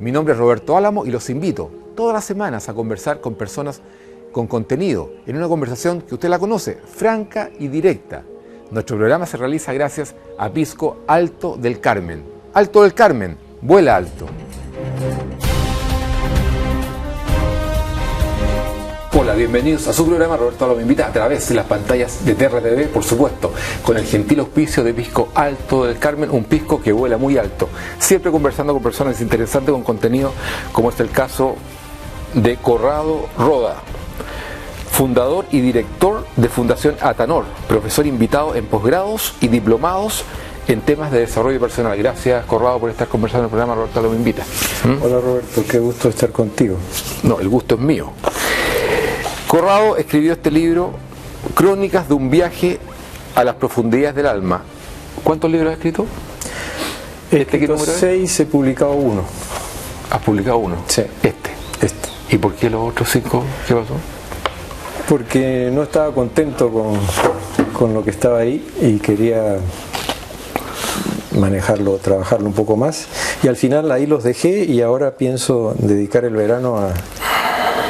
Mi nombre es Roberto Álamo y los invito todas las semanas a conversar con personas con contenido, en una conversación que usted la conoce, franca y directa. Nuestro programa se realiza gracias a Pisco Alto del Carmen. Alto del Carmen, vuela alto. Hola, bienvenidos a su programa. Roberto Álamo me invita a través de las pantallas de TRTV, por supuesto, con el gentil auspicio de Pisco Alto del Carmen, un pisco que vuela muy alto. Siempre conversando con personas interesantes, con contenido, como es el caso de Corrado Roda, fundador y director de Fundación Atanor, profesor invitado en posgrados y diplomados en temas de desarrollo personal. Gracias, Corrado, por estar conversando en el programa. Roberto Álamo me invita. Hola, Roberto, qué gusto estar contigo. No, el gusto es mío. Corrado escribió este libro, Crónicas de un viaje a las profundidades del alma. ¿Cuántos libros has escrito? He escrito 6, he publicado 1. ¿Has publicado 1? Sí. Este. ¿Y por qué los otros 5? ¿Qué pasó? Porque no estaba contento con lo que estaba ahí y quería manejarlo, trabajarlo un poco más. Y al final ahí los dejé y ahora pienso dedicar el verano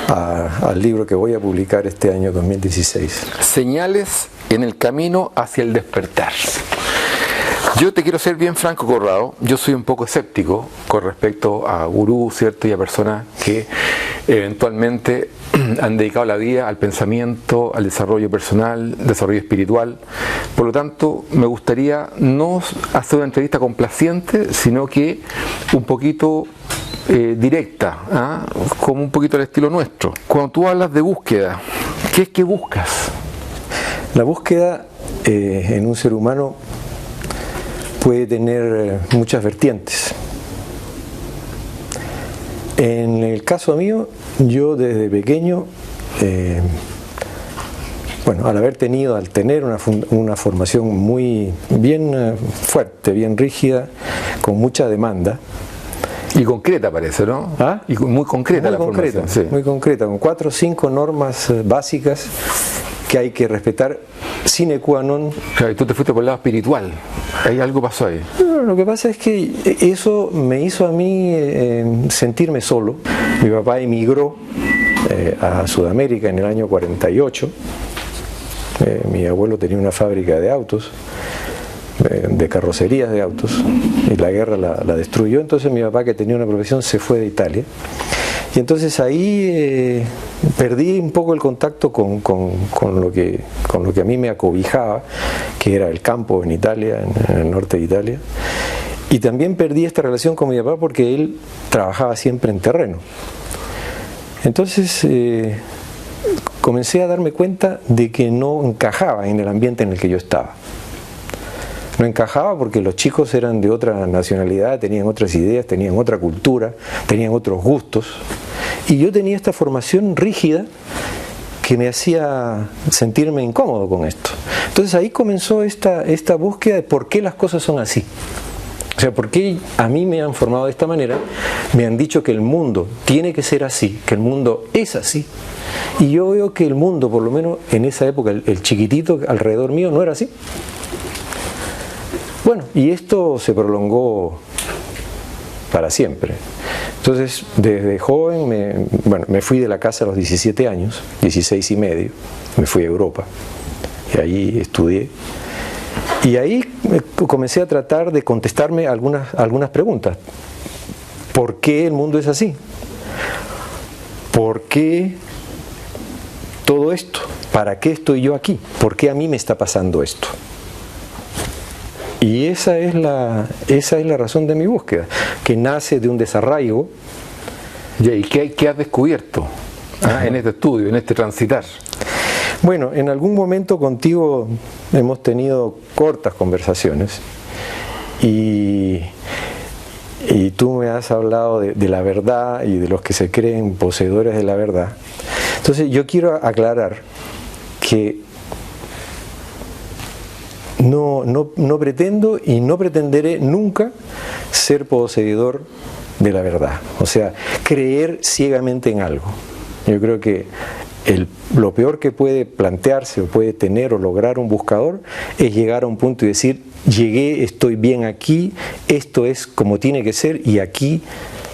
al libro que voy a publicar este año 2016. Señales en el camino hacia el despertar. Yo te quiero ser bien franco, Corrado. Yo soy un poco escéptico con respecto a gurús, ¿cierto? Y a personas que eventualmente han dedicado la vida al pensamiento, al desarrollo personal, desarrollo espiritual. Por lo tanto, me gustaría no hacer una entrevista complaciente, sino que un poquito directa, como un poquito al estilo nuestro. Cuando tú hablas de búsqueda, ¿qué es que buscas? La búsqueda en un ser humano puede tener muchas vertientes. En el caso mío, yo desde pequeño, al tener una formación muy bien fuerte, bien rígida, con mucha demanda. Y concreta parece, ¿no? ¿Ah? Y muy concreta muy la concreta, formación. Sí. Muy concreta, con 4 o 5 normas básicas que hay que respetar sine qua non. Claro, y tú te fuiste por el lado espiritual. ¿Ahí algo pasó ahí? No, lo que pasa es que eso me hizo a mí sentirme solo. Mi papá emigró a Sudamérica en el año 48. Mi abuelo tenía una fábrica de autos, de carrocerías de autos, y la guerra la destruyó. Entonces mi papá, que tenía una profesión, se fue de Italia. Y entonces ahí perdí un poco el contacto con lo que a mí me acobijaba, que era el campo en Italia, en el norte de Italia. Y también perdí esta relación con mi papá porque él trabajaba siempre en terreno. Entonces comencé a darme cuenta de que no encajaba en el ambiente en el que yo estaba. No encajaba porque los chicos eran de otra nacionalidad, tenían otras ideas, tenían otra cultura, tenían otros gustos. Y yo tenía esta formación rígida que me hacía sentirme incómodo con esto. Entonces ahí comenzó esta búsqueda de por qué las cosas son así. O sea, por qué a mí me han formado de esta manera, me han dicho que el mundo tiene que ser así, que el mundo es así. Y yo veo que el mundo, por lo menos en esa época, el chiquitito alrededor mío, no era así. Bueno, y esto se prolongó para siempre. Entonces, desde joven, me fui de la casa a los 17 años, 16 y medio, me fui a Europa, y allí estudié. Y ahí comencé a tratar de contestarme algunas preguntas. ¿Por qué el mundo es así? ¿Por qué todo esto? ¿Para qué estoy yo aquí? ¿Por qué a mí me está pasando esto? Y esa es la razón de mi búsqueda, que nace de un desarraigo. ¿Y qué has descubierto en este estudio, en este transitar? Bueno, en algún momento contigo hemos tenido cortas conversaciones y tú me has hablado de la verdad y de los que se creen poseedores de la verdad. Entonces yo quiero aclarar que no pretendo y no pretenderé nunca ser poseedor de la verdad, o sea, creer ciegamente en algo. Yo creo que lo peor que puede plantearse o puede tener o lograr un buscador es llegar a un punto y decir: llegué, estoy bien aquí, esto es como tiene que ser y aquí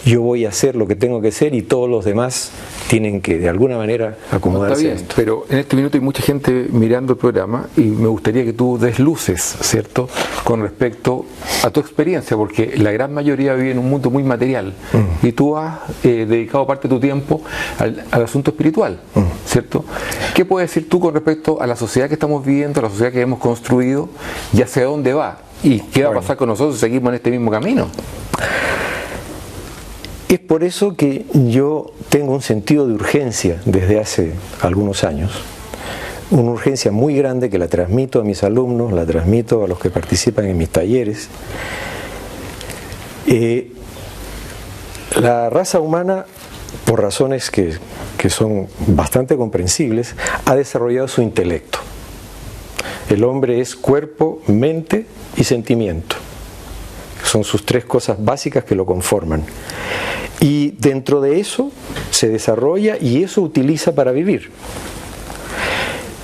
yo voy a hacer lo que tengo que hacer y todos los demás tienen que de alguna manera acomodarse. Está bien, a esto. Pero en este minuto hay mucha gente mirando el programa y me gustaría que tú des luces, ¿cierto?, con respecto a tu experiencia, porque la gran mayoría vive en un mundo muy material y tú has dedicado parte de tu tiempo al asunto espiritual, ¿cierto? ¿Qué puedes decir tú con respecto a la sociedad que estamos viviendo, a la sociedad que hemos construido y hacia dónde va? ¿Y qué va a pasar con nosotros si seguimos en este mismo camino? Es por eso que yo tengo un sentido de urgencia desde hace algunos años, una urgencia muy grande que la transmito a mis alumnos, la transmito a los que participan en mis talleres. La raza humana, por razones que son bastante comprensibles, ha desarrollado su intelecto. El hombre es cuerpo, mente y sentimiento. Son sus tres cosas básicas que lo conforman. Y dentro de eso se desarrolla y eso utiliza para vivir.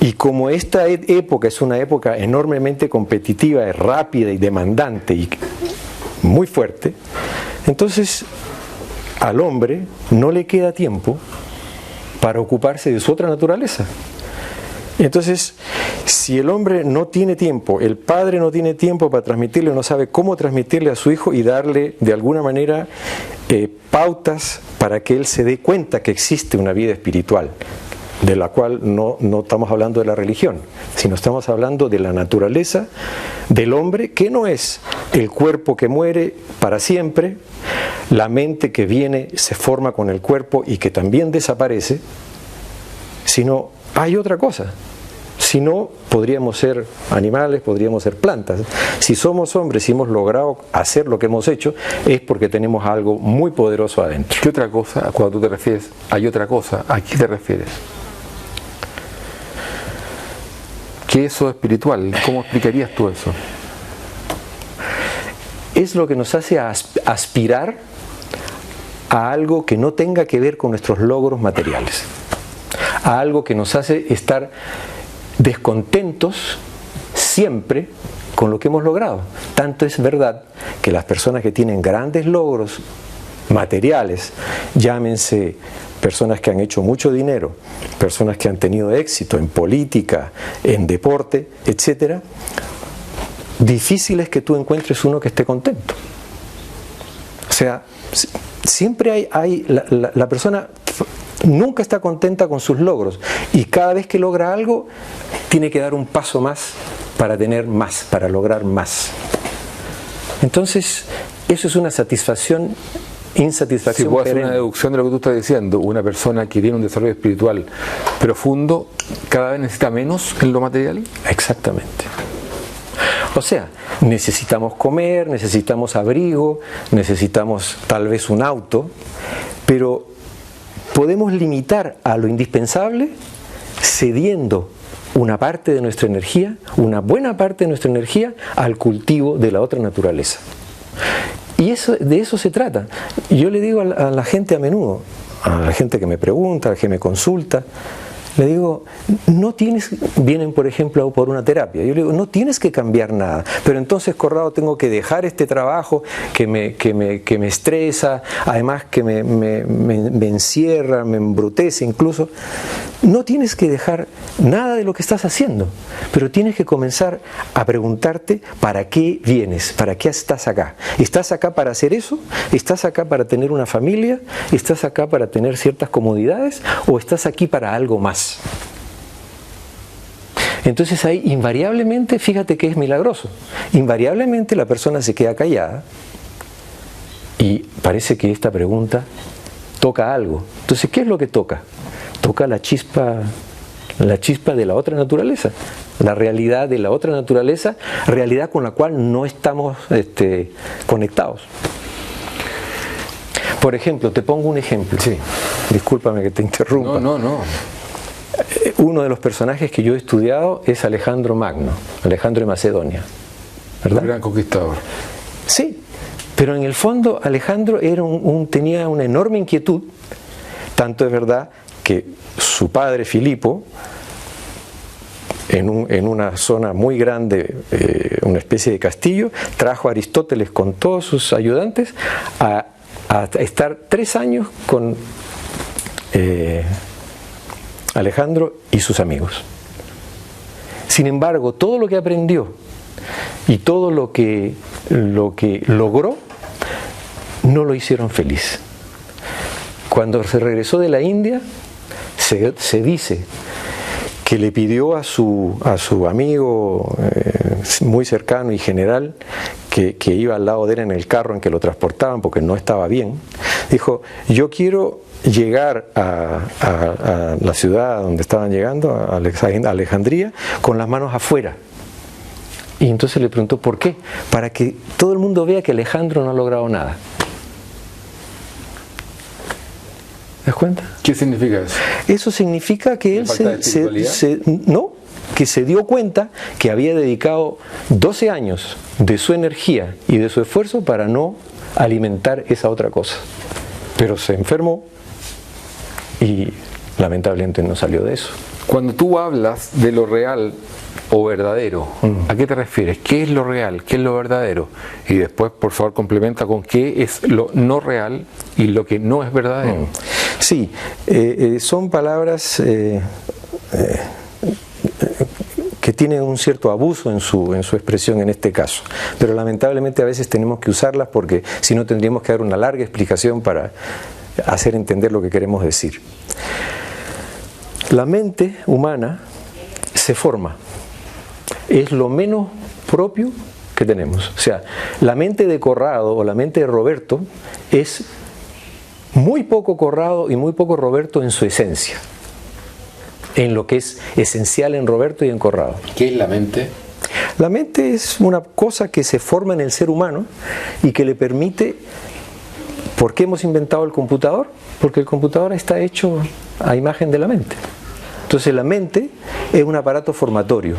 Y como esta época es una época enormemente competitiva, rápida y demandante y muy fuerte, entonces al hombre no le queda tiempo para ocuparse de su otra naturaleza. Entonces, si el hombre no tiene tiempo, el padre no tiene tiempo para transmitirle, no sabe cómo transmitirle a su hijo y darle de alguna manera pautas para que él se dé cuenta que existe una vida espiritual, de la cual no estamos hablando de la religión, sino estamos hablando de la naturaleza del hombre, que no es el cuerpo que muere para siempre, la mente que viene, se forma con el cuerpo y que también desaparece, sino hay otra cosa. Si no, podríamos ser animales, podríamos ser plantas. Si somos hombres y hemos logrado hacer lo que hemos hecho, es porque tenemos algo muy poderoso adentro. ¿Qué otra cosa, cuando tú te refieres, hay otra cosa, a qué te refieres? ¿Qué es eso espiritual? ¿Cómo explicarías tú eso? Es lo que nos hace aspirar a algo que no tenga que ver con nuestros logros materiales, a algo que nos hace estar descontentos siempre con lo que hemos logrado. Tanto es verdad que las personas que tienen grandes logros materiales, llámense personas que han hecho mucho dinero, personas que han tenido éxito en política, en deporte, etc., difícil es que tú encuentres uno que esté contento. O sea, siempre hay la persona nunca está contenta con sus logros y cada vez que logra algo tiene que dar un paso más para tener más, para lograr más. Entonces, eso es una insatisfacción Si puedo hacer una deducción de lo que tú estás diciendo, una persona que tiene un desarrollo espiritual profundo cada vez necesita menos en lo material. Exactamente. O sea, necesitamos comer, necesitamos abrigo, necesitamos tal vez un auto, pero podemos limitar a lo indispensable cediendo una parte de nuestra energía, una buena parte de nuestra energía, al cultivo de la otra naturaleza. Y de eso se trata. Yo le digo a la gente a menudo, a la gente que me pregunta, a la que me consulta, le digo, vienen por ejemplo por una terapia, yo le digo, no tienes que cambiar nada, pero entonces, Corrado, tengo que dejar este trabajo que me estresa, además que me encierra, me embrutece incluso. No tienes que dejar nada de lo que estás haciendo, pero tienes que comenzar a preguntarte para qué vienes, para qué estás acá. ¿Estás acá para hacer eso? ¿Estás acá para tener una familia? ¿Estás acá para tener ciertas comodidades? ¿O estás aquí para algo más? Entonces ahí invariablemente, fíjate que es milagroso, invariablemente la persona se queda callada y parece que esta pregunta toca algo. Entonces, ¿qué es lo que toca? Toca la chispa de la otra naturaleza, la realidad de la otra naturaleza, realidad con la cual no estamos conectados. Por ejemplo, te pongo un ejemplo. Sí. Discúlpame que te interrumpa. No. Uno de los personajes que yo he estudiado es Alejandro Magno, Alejandro de Macedonia, ¿verdad? Un gran conquistador. Sí, pero en el fondo Alejandro tenía una enorme inquietud. Tanto es verdad que su padre Filipo, en una zona muy grande, una especie de castillo, trajo a Aristóteles con todos sus ayudantes a a estar 3 años con Alejandro y sus amigos. Sin embargo, todo lo que aprendió y todo lo que logró no lo hicieron feliz. Cuando se regresó de la India, se dice que le pidió a su amigo muy cercano y general que iba al lado de él en el carro en que lo transportaban porque no estaba bien, dijo: yo quiero llegar a la ciudad donde estaban llegando, a Alejandría, con las manos afuera. Y entonces le preguntó: ¿por qué? Para que todo el mundo vea que Alejandro no ha logrado nada. ¿Te das cuenta? ¿Qué significa eso? Eso significa que él que se dio cuenta que había dedicado 12 años de su energía y de su esfuerzo para no alimentar esa otra cosa. Pero se enfermó y lamentablemente no salió de eso. Cuando tú hablas de lo real o verdadero, ¿a qué te refieres? ¿Qué es lo real? ¿Qué es lo verdadero? Y después, por favor, complementa con qué es lo no real y lo que no es verdadero. Sí, son palabras que tienen un cierto abuso en su expresión en este caso, pero lamentablemente a veces tenemos que usarlas porque si no tendríamos que dar una larga explicación para hacer entender lo que queremos decir. La mente humana se forma, es lo menos propio que tenemos. O sea, la mente de Corrado o la mente de Roberto es muy poco Corrado y muy poco Roberto en su esencia, en lo que es esencial en Roberto y en Corrado. ¿Qué es la mente? La mente es una cosa que se forma en el ser humano y que le permite... ¿Por qué hemos inventado el computador? Porque el computador está hecho a imagen de la mente. Entonces la mente es un aparato formatorio.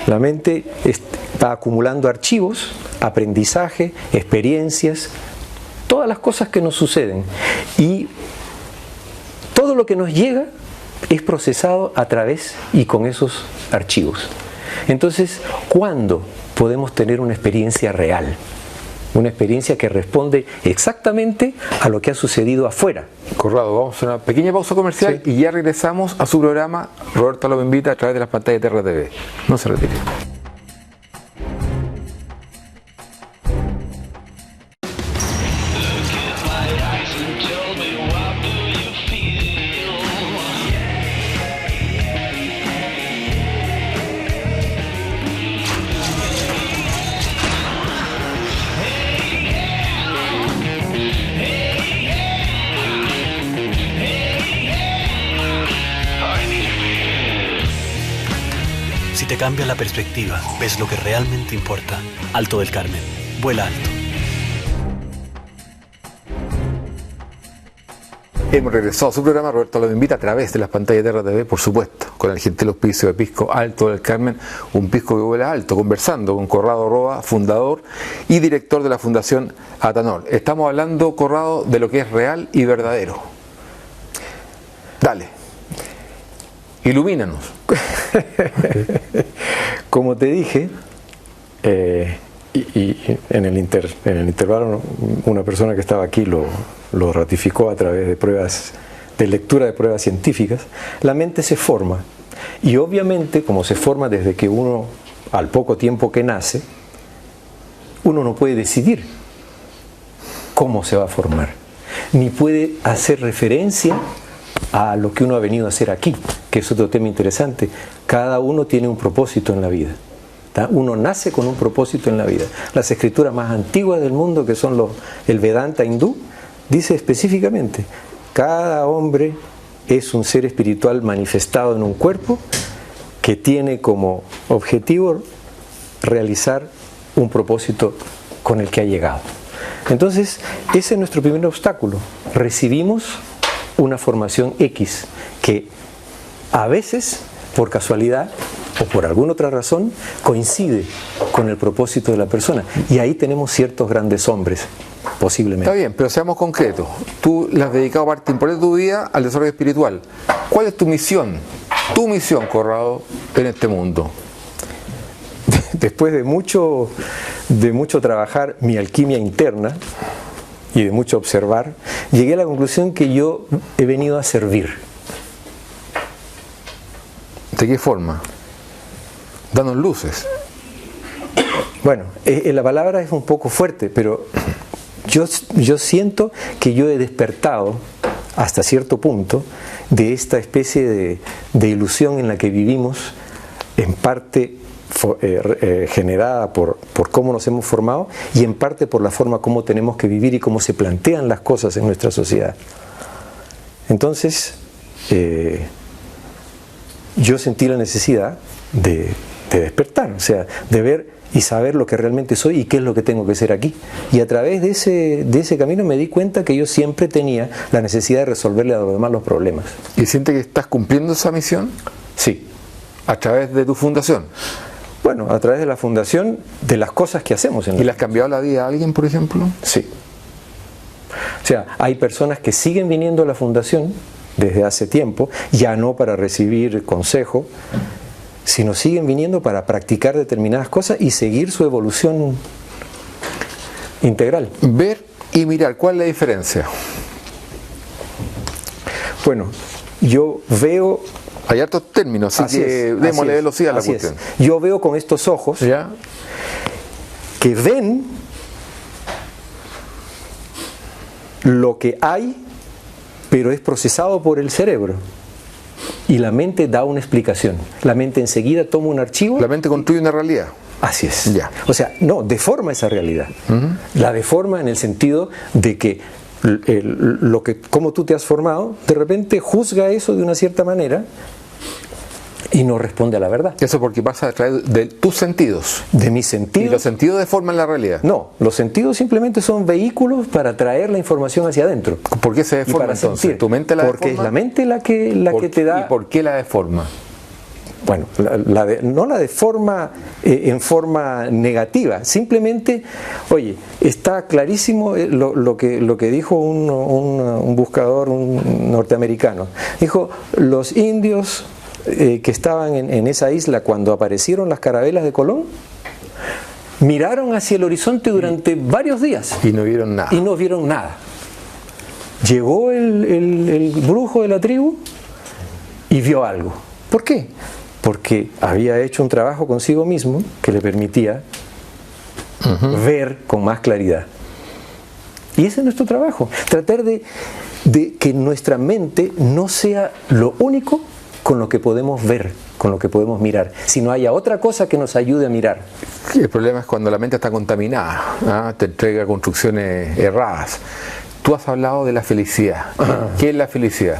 La mente está acumulando archivos, aprendizaje, experiencias, todas las cosas que nos suceden. Y todo lo que nos llega es procesado a través y con esos archivos. Entonces, ¿cuándo podemos tener una experiencia real? Una experiencia que responde exactamente a lo que ha sucedido afuera. Corrado, vamos a una pequeña pausa comercial y ya regresamos a su programa Roberto lo invita a través de las pantallas de Terra TV. No se retire. Si te cambia la perspectiva, ves lo que realmente importa. Alto del Carmen. Vuela alto. Hemos regresado a su programa Roberto lo invita a través de las pantallas de Terra TV, por supuesto, con el gentil auspicio de Pisco Alto del Carmen, un pisco que vuela alto, conversando con Corrado Roa, fundador y director de la Fundación Atanor. Estamos hablando, Corrado, de lo que es real y verdadero. Dale, ilumínanos. Como te dije, y en el intervalo una persona que estaba aquí lo ratificó a través de pruebas, de lectura de pruebas científicas, la mente se forma. Y obviamente, como se forma desde que uno, al poco tiempo que nace, uno no puede decidir cómo se va a formar, ni puede hacer referencia a lo que uno ha venido a hacer aquí, que es otro tema interesante. Cada uno tiene un propósito en la vida. Uno nace con un propósito en la vida. Las escrituras más antiguas del mundo, que son el Vedanta hindú, dice específicamente: cada hombre es un ser espiritual manifestado en un cuerpo que tiene como objetivo realizar un propósito con el que ha llegado. Entonces, ese es nuestro primer obstáculo. Recibimos una formación X que a veces, por casualidad o por alguna otra razón, coincide con el propósito de la persona. Y ahí tenemos ciertos grandes hombres, posiblemente. Está bien, pero seamos concretos. Tú le has dedicado parte importante de tu vida al desarrollo espiritual. ¿Cuál es tu misión? Tu misión, Corrado, en este mundo. Después de mucho trabajar mi alquimia interna, y de mucho observar, llegué a la conclusión que yo he venido a servir. ¿De qué forma? Danos luces. Bueno, la palabra es un poco fuerte, pero yo siento que yo he despertado hasta cierto punto de esta especie de ilusión en la que vivimos, en parte generada por cómo nos hemos formado y en parte por la forma como tenemos que vivir y cómo se plantean las cosas en nuestra sociedad. Entonces, yo sentí la necesidad de despertar, o sea, de ver y saber lo que realmente soy y qué es lo que tengo que ser aquí. Y a través de ese camino me di cuenta que yo siempre tenía la necesidad de resolverle a los demás los problemas. ¿Y sientes que estás cumpliendo esa misión? Sí. ¿A través de tu fundación? Bueno, a través de la fundación, de las cosas que hacemos. ¿Y le has cambiado la vida a alguien, por ejemplo? Sí. O sea, hay personas que siguen viniendo a la fundación desde hace tiempo, ya no para recibir consejo, sino siguen viniendo para practicar determinadas cosas y seguir su evolución integral. Ver y mirar, ¿cuál es la diferencia? Bueno, yo veo... Hay hartos términos, así que démosle velocidad a la cuestión. Yo veo con estos ojos, ¿ya?, que ven lo que hay, pero es procesado por el cerebro. Y la mente da una explicación. La mente enseguida toma un archivo. La mente construye una realidad. Así es. Ya. O sea, no, deforma esa realidad. La deforma en el sentido de que como tú te has formado, de repente juzga eso de una cierta manera y no responde a la verdad. Eso porque pasa a través de tus sentidos. De mis sentidos. ¿Y los sentidos deforman la realidad? No, los sentidos simplemente son vehículos para traer la información hacia adentro. ¿Por qué se deforma entonces? Sentir. ¿Tu mente la Porque deforma? es la mente la que te da... ¿Y por qué la deforma? Bueno, no la deforma en forma negativa, simplemente, oye, está clarísimo lo que dijo un buscador, un norteamericano. Dijo, los indios que estaban en esa isla cuando aparecieron las carabelas de Colón, miraron hacia el horizonte durante varios días. Y no vieron nada. Y no vieron nada. Llegó el brujo de la tribu y vio algo. ¿Por qué? Porque había hecho un trabajo consigo mismo que le permitía ver con más claridad. Y ese es nuestro trabajo, tratar de que nuestra mente no sea lo único con lo que podemos ver, con lo que podemos mirar, sino haya otra cosa que nos ayude a mirar. El problema es cuando la mente está contaminada, te entrega construcciones erradas. Tú has hablado de la felicidad. ¿Qué es la felicidad?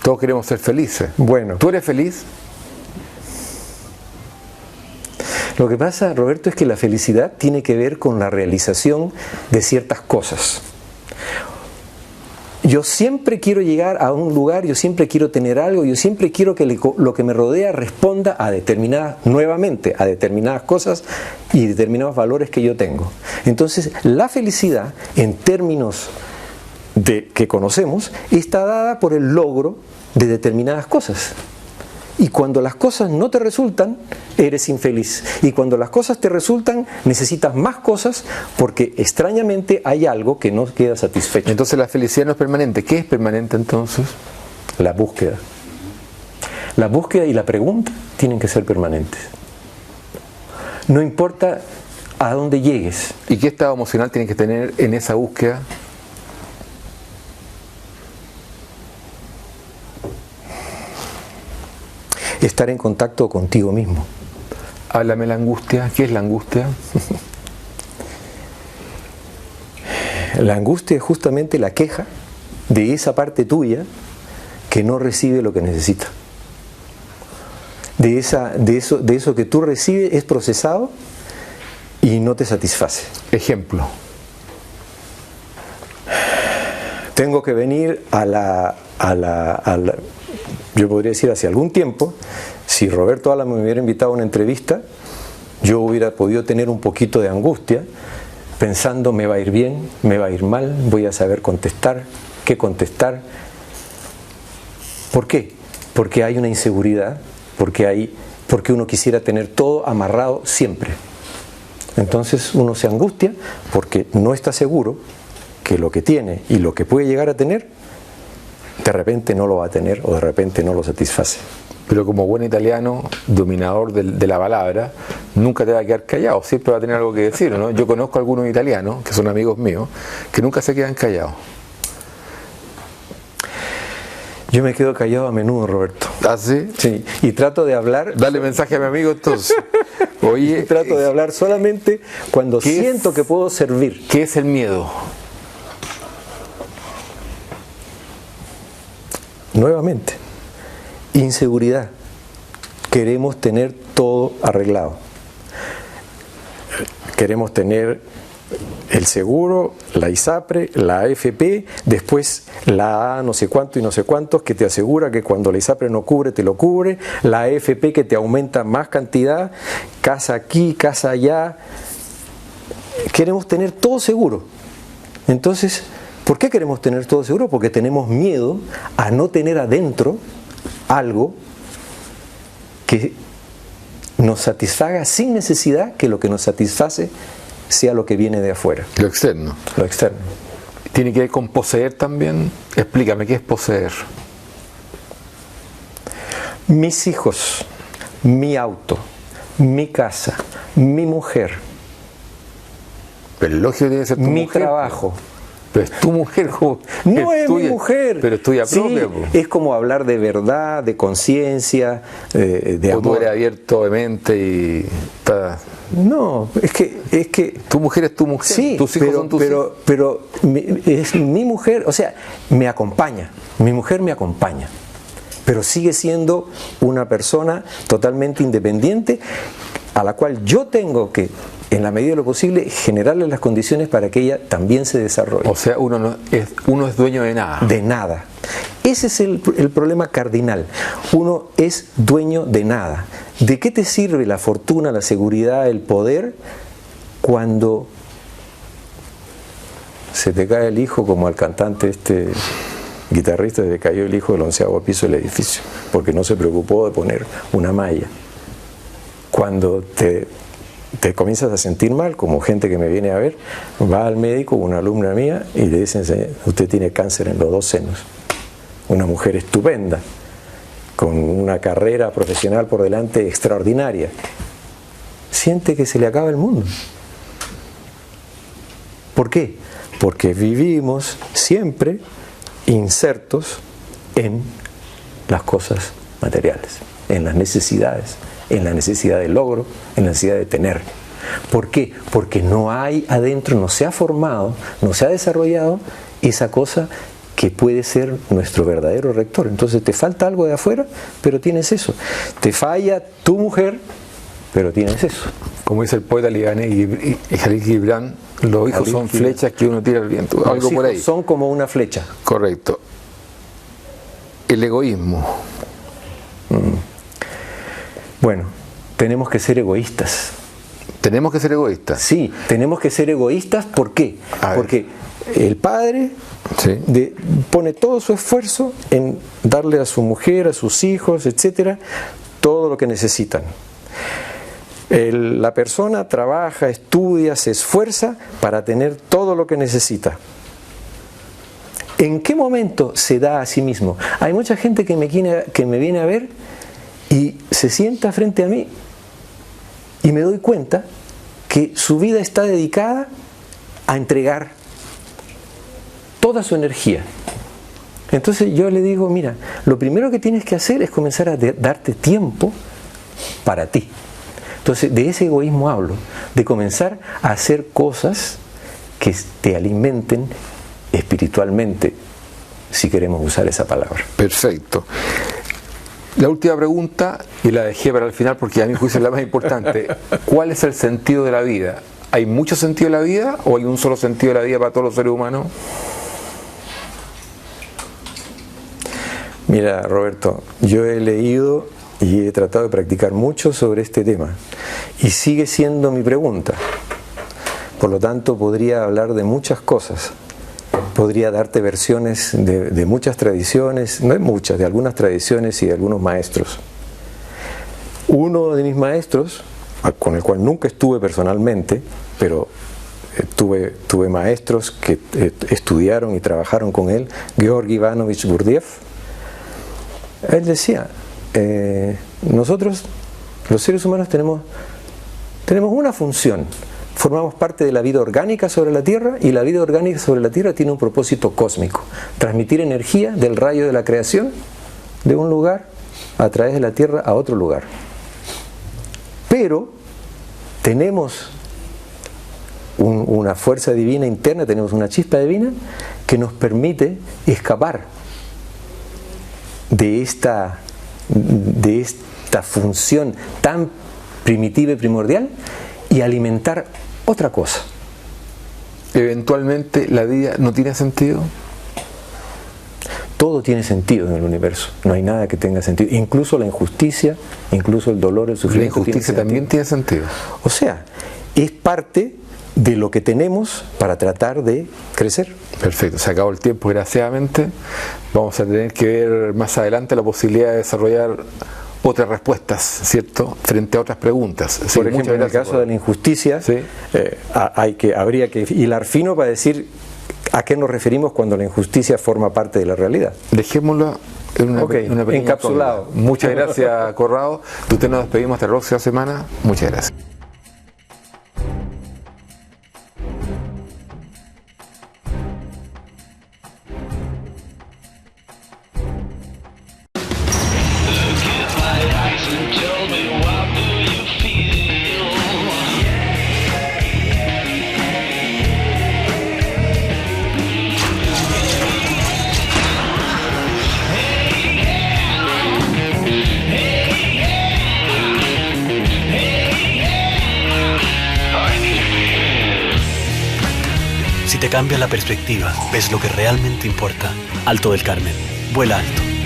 Todos queremos ser felices. Bueno. ¿Tú eres feliz? Lo que pasa, Roberto, es que la felicidad tiene que ver con la realización de ciertas cosas. Yo siempre quiero llegar a un lugar, yo siempre quiero tener algo, yo siempre quiero que lo que me rodea responda a determinadas cosas y determinados valores que yo tengo. Entonces, la felicidad, en términos que conocemos, está dada por el logro de determinadas cosas. Y cuando las cosas no te resultan, eres infeliz. Y cuando las cosas te resultan, necesitas más cosas porque extrañamente hay algo que no queda satisfecho. Entonces la felicidad no es permanente. ¿Qué es permanente entonces? La búsqueda. La búsqueda y la pregunta tienen que ser permanentes. No importa a dónde llegues. ¿Y qué estado emocional tienes que tener en esa búsqueda? Estar en contacto contigo mismo. Háblame la angustia. ¿Qué es la angustia? La angustia es justamente la queja de esa parte tuya que no recibe lo que necesita. De eso que tú recibes es procesado y no te satisface. Ejemplo. Tengo que venir yo podría decir hace algún tiempo, si Roberto Álamo me hubiera invitado a una entrevista, yo hubiera podido tener un poquito de angustia, pensando me va a ir bien, me va a ir mal, voy a saber contestar, qué contestar. ¿Por qué? Porque hay una inseguridad, porque uno quisiera tener todo amarrado siempre. Entonces uno se angustia porque no está seguro que lo que tiene y lo que puede llegar a tener, de repente no lo va a tener o de repente no lo satisface. Pero como buen italiano, dominador de la palabra, nunca te va a quedar callado, siempre va a tener algo que decir, ¿no? Yo conozco a algunos italianos, que son amigos míos, que nunca se quedan callados. Yo me quedo callado a menudo, Roberto. ¿Ah, sí? Sí, y trato de hablar... Dale mensaje a mi amigo entonces. Oye, trato de hablar solamente cuando siento que puedo servir. ¿Qué es el miedo? Nuevamente, inseguridad. Queremos tener todo arreglado. Queremos tener el seguro, la ISAPRE, la AFP, después la A no sé cuánto y no sé cuántos que te asegura que cuando la ISAPRE no cubre, te lo cubre, la AFP que te aumenta más cantidad, casa aquí, casa allá. Queremos tener todo seguro. Entonces, ¿por qué queremos tener todo seguro? Porque tenemos miedo a no tener adentro algo que nos satisfaga sin necesidad que lo que nos satisface sea lo que viene de afuera. Lo externo. Lo externo. ¿Tiene que ver con poseer también? Explícame, ¿qué es poseer? Mis hijos, mi auto, mi casa, mi mujer. Pero el lógico debe ser tu mi mujer. Trabajo. Pero es tu mujer. No es tuya, mi mujer. Pero es tuya propia. Sí, es como hablar de verdad, de conciencia, de amor. Tú eres abierto de mente y... No, es que tu mujer es tu mujer, sí, tus hijos son tus hijos. Pero es mi mujer, o sea, me acompaña, mi mujer me acompaña, pero sigue siendo una persona totalmente independiente a la cual yo tengo que, en la medida de lo posible, generarle las condiciones para que ella también se desarrolle. O sea, uno es dueño de nada. De nada. Ese es el problema cardinal. Uno es dueño de nada. ¿De qué te sirve la fortuna, la seguridad, el poder cuando se te cae el hijo, como al cantante guitarrista, se le cayó el hijo del 11º piso del edificio, porque no se preocupó de poner una malla? Cuando te comienzas a sentir mal, como gente que me viene a ver, va al médico, una alumna mía, y le dicen: usted tiene cáncer en los 2 senos. Una mujer estupenda, con una carrera profesional por delante extraordinaria, siente que se le acaba el mundo. ¿Por qué? Porque vivimos siempre insertos en las cosas materiales, en las necesidades, en la necesidad de logro, en la necesidad de tener. ¿Por qué? Porque no hay adentro, no se ha formado, no se ha desarrollado esa cosa que puede ser nuestro verdadero rector. Entonces te falta algo de afuera, pero tienes eso. Te falla tu mujer, pero tienes eso. Como dice el poeta libanés y Jalil Gibran, los hijos son flechas que uno tira al viento. Algo por ahí. Son como una flecha. Correcto. El egoísmo. Bueno, tenemos que ser egoístas. ¿Tenemos que ser egoístas? Sí, tenemos que ser egoístas. ¿Por qué? Porque el padre pone todo su esfuerzo en darle a su mujer, a sus hijos, etcétera, todo lo que necesitan. La persona trabaja, estudia, se esfuerza para tener todo lo que necesita. ¿En qué momento se da a sí mismo? Hay mucha gente que me viene a ver y se sienta frente a mí y me doy cuenta que su vida está dedicada a entregar toda su energía. Entonces yo le digo: mira, lo primero que tienes que hacer es comenzar a darte tiempo para ti. Entonces de ese egoísmo hablo, de comenzar a hacer cosas que te alimenten espiritualmente, si queremos usar esa palabra. Perfecto. La última pregunta, y la dejé para el final porque a mi juicio es la más importante. ¿Cuál es el sentido de la vida? ¿Hay mucho sentido de la vida o hay un solo sentido de la vida para todos los seres humanos? Mira, Roberto, yo he leído y he tratado de practicar mucho sobre este tema y sigue siendo mi pregunta. Por lo tanto, podría hablar de muchas cosas. Podría darte versiones de muchas tradiciones, no de muchas, de algunas tradiciones y de algunos maestros. Uno de mis maestros, con el cual nunca estuve personalmente, pero tuve maestros que estudiaron y trabajaron con él, Georgi Ivanovich Gurdjieff. Él decía, nosotros, los seres humanos, tenemos una función. Formamos parte de la vida orgánica sobre la Tierra, y la vida orgánica sobre la Tierra tiene un propósito cósmico: transmitir energía del rayo de la creación de un lugar a través de la Tierra a otro lugar. Pero tenemos una fuerza divina interna, tenemos una chispa divina que nos permite escapar de esta función tan primitiva y primordial y alimentar otra cosa. Eventualmente la vida no tiene sentido. Todo tiene sentido en el universo, no hay nada que tenga sentido, incluso la injusticia, incluso el dolor, el sufrimiento. La injusticia también tiene sentido. O sea, es parte de lo que tenemos para tratar de crecer. Perfecto, se acabó el tiempo, desgraciadamente. Vamos a tener que ver más adelante la posibilidad de desarrollar otras respuestas, ¿cierto?, frente a otras preguntas. Sí, por ejemplo, en el caso de la injusticia, sí, habría que hilar fino para decir a qué nos referimos cuando la injusticia forma parte de la realidad. Dejémoslo en una pequeña encapsulado. Tónica. Muchas gracias, Corrado. Usted nos despedimos hasta la próxima semana. Muchas gracias. Si te cambia la perspectiva, ves lo que realmente importa. Alto del Carmen. Vuela alto.